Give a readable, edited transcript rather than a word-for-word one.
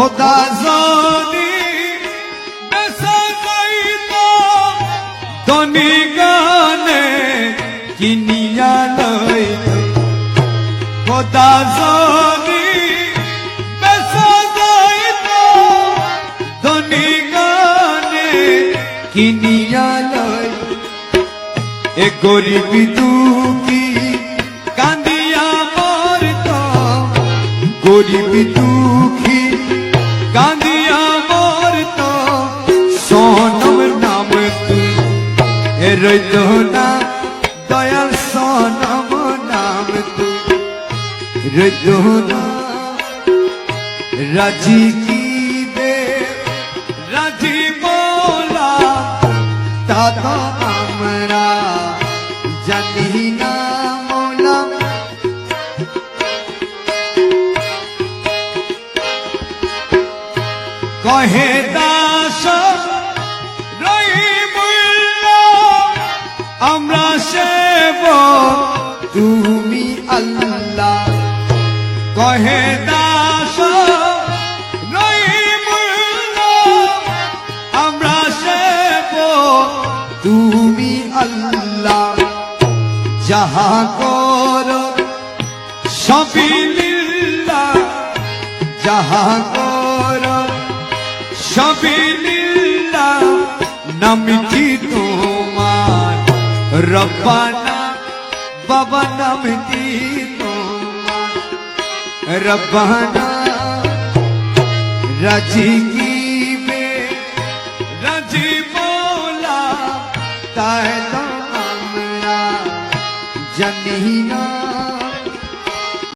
খোদা জানি বেসা যাইতো ধনী গানে কিনিয়া লইতো খোদা জানি বেসা যাইতো ধনী গানে কিনিয়া লইতো এ গরিব দুঃখী কান্দিয়া মরতো গরিব দুঃখী কান্দিয়া মরতো সোনম নাম তুই রইত না দয়াল সোনম নাম তুই রইত না রাজি কি দে রাজি মোলা তা তো আমরা জানি না মোলা কহে দাস রহিমুল্লাহ আমরা সেব তুমি আল্লাহ কহে দাস রহিমুল্লাহ আমরা সেব তুমি আল্লাহ যাহা করো সবই লিল্লাহ যাহা করো সবই লিল্লাহ নাম কি তোমার রব্বানা বাবা নাম কি তোমার রব্বানা রাজি কি বে রাজি মৌলা তাই